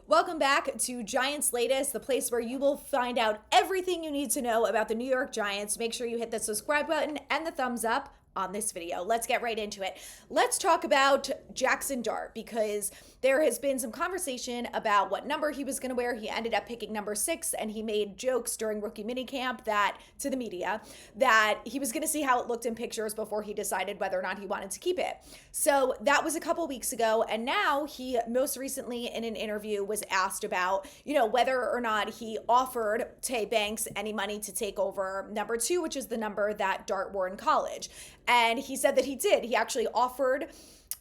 Welcome back to Giants Latest, the place where you will find out everything you need to know about the New York Giants. Make sure you hit the subscribe button and the thumbs up on this video. Let's get right into it. Let's talk about Jackson Dart because there has been some conversation about what number he was going to wear. He ended up picking number 6, and he made jokes during rookie minicamp that to the media that he was going to see how it looked in pictures before he decided whether or not he wanted to keep it. So that was a couple weeks ago, and now he most recently in an interview was asked about, whether or not he offered Tay Banks any money to take over number 2, which is the number that Dart wore in college. And he said that he did. He actually offered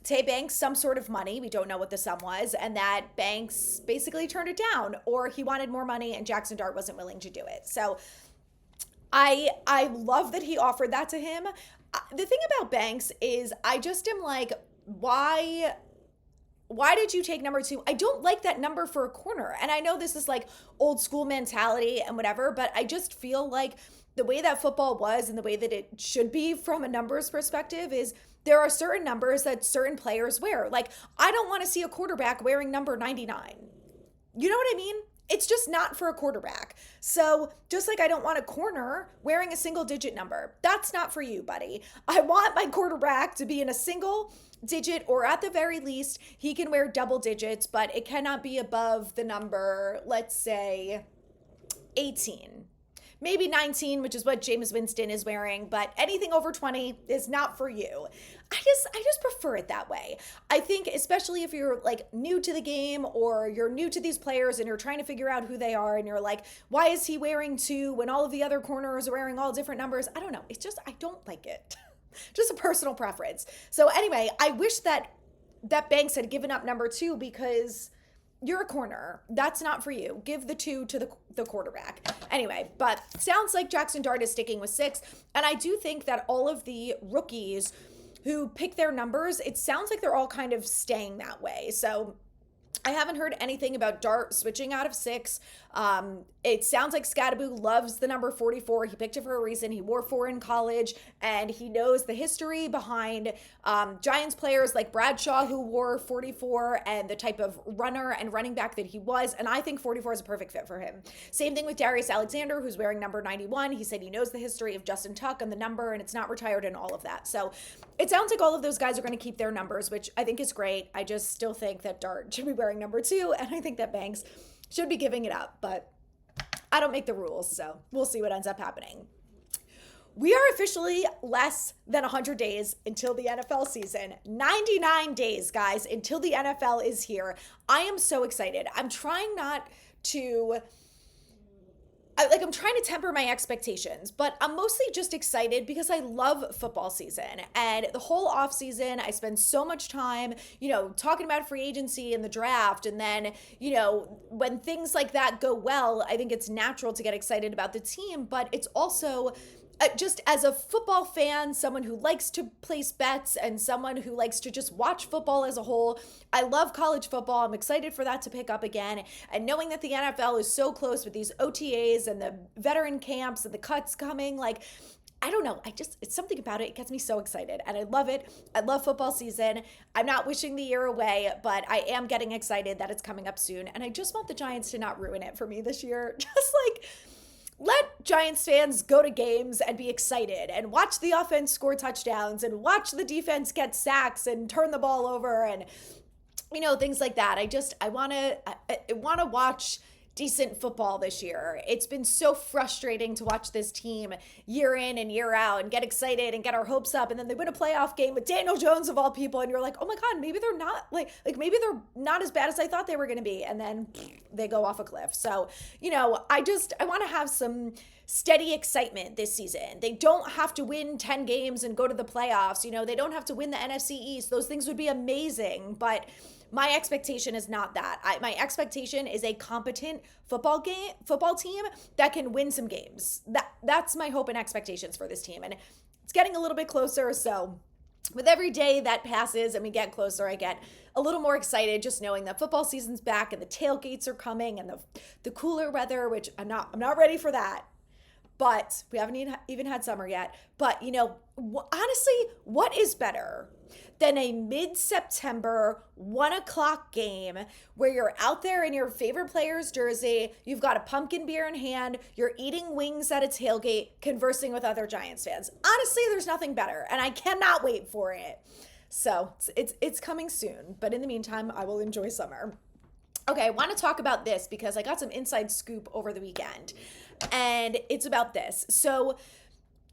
Tay Banks some sort of money. We don't know what the sum was, and that Banks basically turned it down, or he wanted more money and Jackson Dart wasn't willing to do it. So I love that he offered that to him. The thing about Banks is I just am like, why did you take number 2? I don't like that number for a corner. And I know this is like old school mentality and whatever, but I just feel like the way that football was and the way that it should be from a numbers perspective is there are certain numbers that certain players wear. Like, I don't want to see a quarterback wearing number 99. You know what I mean? It's just not for a quarterback. So just like I don't want a corner wearing a single digit number. That's not for you, buddy. I want my quarterback to be in a single digit, or at the very least, he can wear double digits, but it cannot be above the number, let's say, 18. Maybe 19, which is what Jameis Winston is wearing, but anything over 20 is not for you. I just prefer it that way. I think especially if you're like new to the game or you're new to these players and you're trying to figure out who they are and you're like, why is he wearing 2 when all of the other corners are wearing all different numbers? I don't know. It's just, I don't like it. Just a personal preference. So anyway, I wish that Banks had given up number 2 because you're a corner. That's not for you. Give the 2 to the quarterback. Anyway, but sounds like Jackson Dart is sticking with 6. And I do think that all of the rookies who pick their numbers, it sounds like they're all kind of staying that way. So I haven't heard anything about Dart switching out of 6. It sounds like Scadaboo loves the number 44. He picked it for a reason. He wore 4 in college, and he knows the history behind Giants players like Bradshaw, who wore 44, and the type of runner and running back that he was. And I think 44 is a perfect fit for him. Same thing with Darius Alexander, who's wearing number 91. He said he knows the history of Justin Tuck and the number, and it's not retired and all of that. So it sounds like all of those guys are going to keep their numbers, which I think is great. I just still think that Dart should be wearing number 2, and I think that Banks should be giving it up, but I don't make the rules, so we'll see what ends up happening. We are officially less than 100 days until the NFL season. 99 days, guys, until the NFL is here. I am so excited. I'm trying to temper my expectations, but I'm mostly just excited because I love football season. And the whole offseason, I spend so much time, talking about free agency and the draft. And then, when things like that go well, I think it's natural to get excited about the team, but it's also just as a football fan, someone who likes to place bets and someone who likes to just watch football as a whole, I love college football. I'm excited for that to pick up again. And knowing that the NFL is so close with these OTAs and the veteran camps and the cuts coming, like, I don't know. It's something about it. It gets me so excited and I love it. I love football season. I'm not wishing the year away, but I am getting excited that it's coming up soon. And I just want the Giants to not ruin it for me this year. Just like, let Giants fans go to games and be excited and watch the offense score touchdowns and watch the defense get sacks and turn the ball over and, things like that. I want to watch decent football this year. It's been so frustrating to watch this team year in and year out and get excited and get our hopes up, and then they win a playoff game with Daniel Jones of all people, and you're like, oh my God, maybe they're not like maybe they're not as bad as I thought they were going to be, and then they go off a cliff. So, I want to have some steady excitement this season. They don't have to win 10 games and go to the playoffs. They don't have to win the NFC East. Those things would be amazing, but my expectation is not that. My expectation is a competent football team that can win some games. That's my hope and expectations for this team. And it's getting a little bit closer. So with every day that passes and we get closer, I get a little more excited just knowing that football season's back and the tailgates are coming and the cooler weather, which I'm not ready for that. But we haven't even had summer yet. But, honestly, what is better? than a mid-September 1:00 game where you're out there in your favorite player's jersey, you've got a pumpkin beer in hand, you're eating wings at a tailgate, conversing with other Giants fans. Honestly, there's nothing better, and I cannot wait for it. So it's coming soon, but in the meantime, I will enjoy summer. Okay, I want to talk about this because I got some inside scoop over the weekend, and it's about this. So,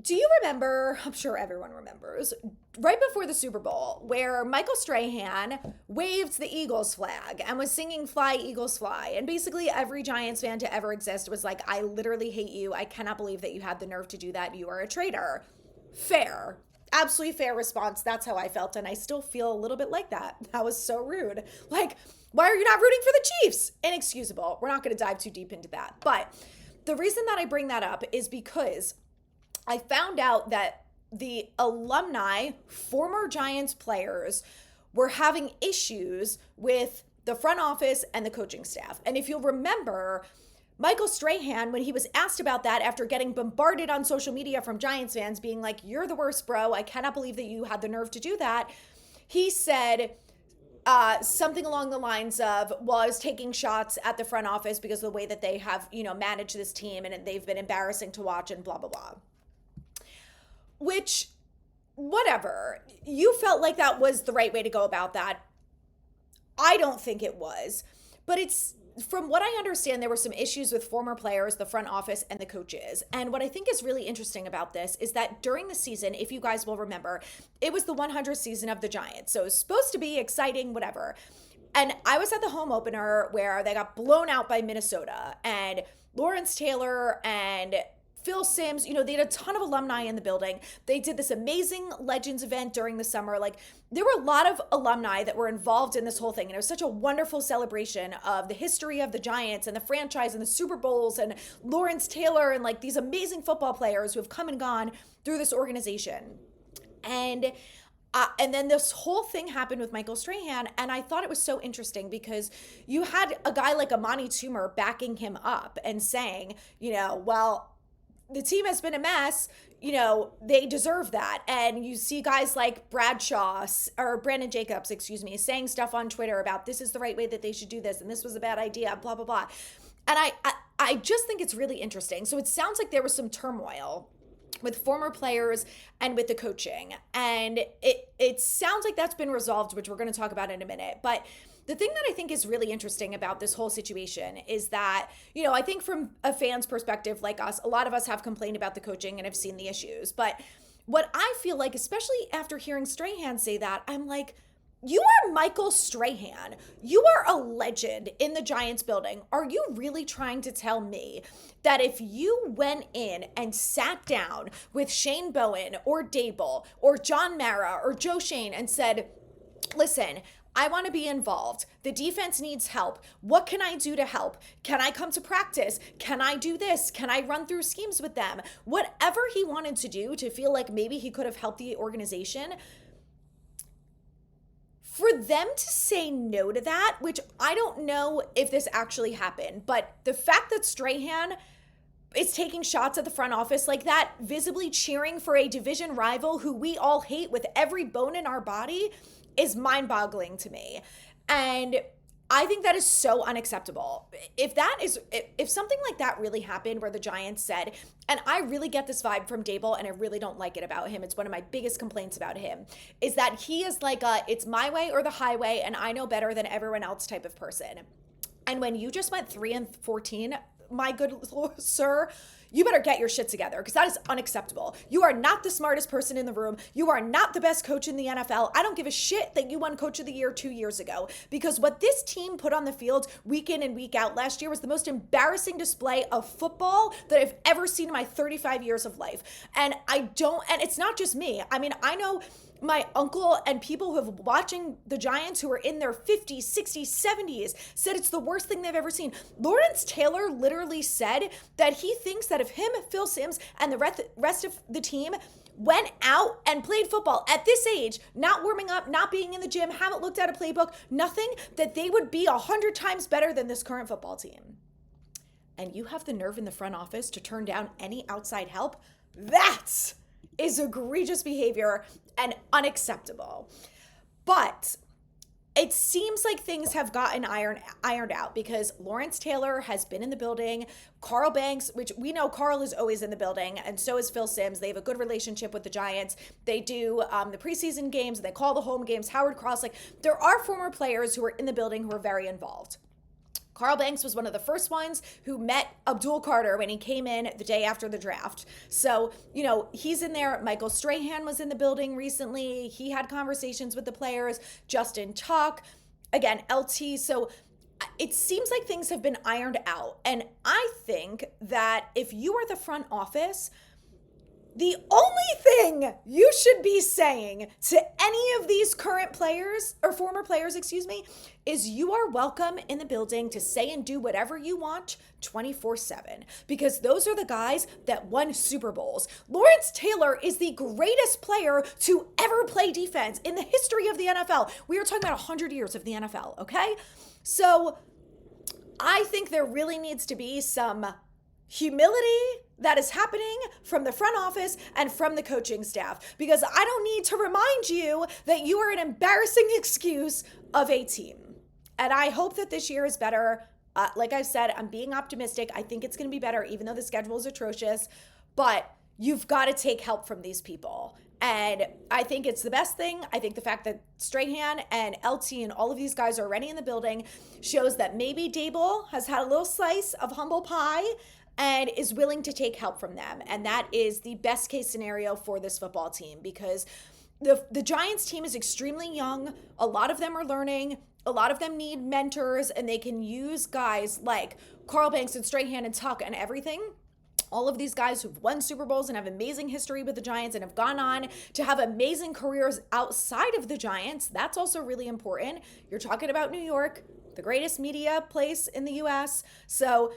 do you remember, I'm sure everyone remembers, right before the Super Bowl, where Michael Strahan waved the Eagles flag and was singing Fly, Eagles, Fly. And basically every Giants fan to ever exist was like, I literally hate you. I cannot believe that you had the nerve to do that. You are a traitor. Fair. Absolutely fair response. That's how I felt. And I still feel a little bit like that. That was so rude. Like, why are you not rooting for the Chiefs? Inexcusable. We're not going to dive too deep into that. But the reason that I bring that up is because I found out that the alumni, former Giants players, were having issues with the front office and the coaching staff. And if you'll remember, Michael Strahan, when he was asked about that after getting bombarded on social media from Giants fans being like, you're the worst, bro, I cannot believe that you had the nerve to do that, he said something along the lines of, well, I was taking shots at the front office because of the way that they have, managed this team and they've been embarrassing to watch and blah, blah, blah. Which, whatever, you felt like that was the right way to go about that. I don't think it was, but it's, from what I understand, there were some issues with former players, the front office, and the coaches. And what I think is really interesting about this is that during the season, if you guys will remember, it was the 100th season of the Giants. So it was supposed to be exciting, whatever. And I was at the home opener where they got blown out by Minnesota, and Lawrence Taylor and Phil Simms, they had a ton of alumni in the building. They did this amazing Legends event during the summer. Like, there were a lot of alumni that were involved in this whole thing. And it was such a wonderful celebration of the history of the Giants and the franchise and the Super Bowls and Lawrence Taylor and like these amazing football players who have come and gone through this organization. And then this whole thing happened with Michael Strahan, and I thought it was so interesting because you had a guy like Amani Toomer backing him up and saying, well, the team has been a mess, they deserve that. And you see guys like Brandon Jacobs, saying stuff on Twitter about this is the right way that they should do this and this was a bad idea, blah, blah, blah. And I just think it's really interesting. So it sounds like there was some turmoil with former players and with the coaching. And it sounds like that's been resolved, which we're going to talk about in a minute. But the thing that I think is really interesting about this whole situation is that, I think from a fan's perspective like us, a lot of us have complained about the coaching and have seen the issues. But what I feel like, especially after hearing Strahan say that, I'm like, you are Michael Strahan. You are a legend in the Giants building. Are you really trying to tell me that if you went in and sat down with Shane Bowen or Dable or John Mara or Joe Shane and said, listen, I want to be involved. The defense needs help. What can I do to help? Can I come to practice? Can I do this? Can I run through schemes with them? Whatever he wanted to do to feel like maybe he could have helped the organization, for them to say no to that, which I don't know if this actually happened, but the fact that Strahan is taking shots at the front office like that, visibly cheering for a division rival who we all hate with every bone in our body, is mind-boggling to me. And I think that is so unacceptable. If something like that really happened where the Giants said, and I really get this vibe from Dable and I really don't like it about him, it's one of my biggest complaints about him, is that he is like it's my way or the highway and I know better than everyone else type of person. And when you just went 3-14, my good sir, you better get your shit together because that is unacceptable. You are not the smartest person in the room. You are not the best coach in the NFL. I don't give a shit that you won Coach of the Year 2 years ago, because what this team put on the field week in and week out last year was the most embarrassing display of football that I've ever seen in my 35 years of life. And it's not just me. I mean, I know my uncle and people who have been watching the Giants who are in their 50s, 60s, 70s said it's the worst thing they've ever seen. Lawrence Taylor literally said that he thinks that if him, Phil Simms, and the rest of the team went out and played football at this age, not warming up, not being in the gym, haven't looked at a playbook, nothing, that they would be 100 times better than this current football team. And you have the nerve in the front office to turn down any outside help? That's is egregious behavior and unacceptable. But it seems like things have gotten ironed out because Lawrence Taylor has been in the building. Carl Banks, which we know Carl is always in the building, and so is Phil Simms. They have a good relationship with the Giants. They do the preseason games, they call the home games. Howard Cross, like there are former players who are in the building who are very involved. Carl Banks was one of the first ones who met Abdul Carter when he came in the day after the draft. So, he's in there. Michael Strahan was in the building recently. He had conversations with the players. Justin Tuck, again, LT. So it seems like things have been ironed out. And I think that if you are the front office, the only thing you should be saying to any of these current players or former players, is you are welcome in the building to say and do whatever you want 24/7, because those are the guys that won Super Bowls. Lawrence Taylor is the greatest player to ever play defense in the history of the NFL. We are talking about 100 years of the NFL, okay? So I think there really needs to be some humility that is happening from the front office and from the coaching staff, because I don't need to remind you that you are an embarrassing excuse of a team. And I hope that this year is better. Like I said, I'm being optimistic. I think it's going to be better, even though the schedule is atrocious. But you've got to take help from these people. And I think it's the best thing. I think the fact that Strahan and LT and all of these guys are already in the building shows that maybe Dable has had a little slice of humble pie and is willing to take help from them. And that is the best case scenario for this football team, because the Giants team is extremely young. A lot of them are learning. A lot of them need mentors, and they can use guys like Carl Banks and Strahan and Tuck and everything. All of these guys who've won Super Bowls and have amazing history with the Giants and have gone on to have amazing careers outside of the Giants. That's also really important. You're talking about New York, the greatest media place in the US. So,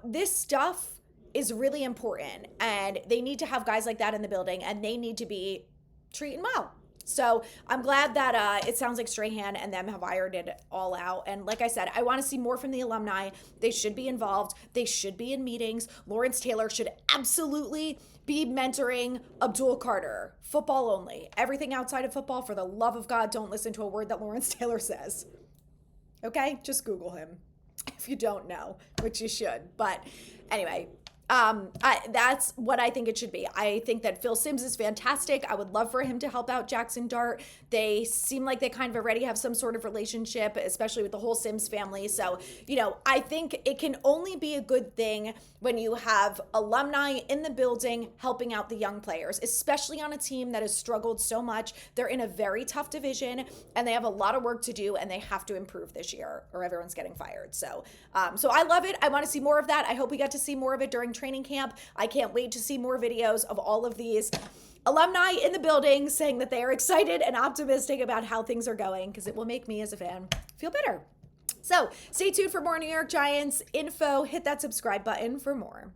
this stuff is really important, and they need to have guys like that in the building, and they need to be treating well. So I'm glad that it sounds like Strahan and them have ironed it all out. And like I said, I want to see more from the alumni. They should be involved. They should be in meetings. Lawrence Taylor should absolutely be mentoring Abdul Carter. Football only. Everything outside of football, for the love of God, don't listen to a word that Lawrence Taylor says. Okay? Just Google him if you don't know, which you should. But anyway, that's what I think it should be. I think that Phil Simms is fantastic. I would love for him to help out Jackson Dart. They seem like they kind of already have some sort of relationship, especially with the whole Simms family. So, I think it can only be a good thing when you have alumni in the building helping out the young players, especially on a team that has struggled so much. They're in a very tough division, and they have a lot of work to do, and they have to improve this year or everyone's getting fired. So I love it. I want to see more of that. I hope we get to see more of it during training camp. I can't wait to see more videos of all of these alumni in the building saying that they are excited and optimistic about how things are going, because it will make me as a fan feel better. So stay tuned for more New York Giants info. Hit that subscribe button for more.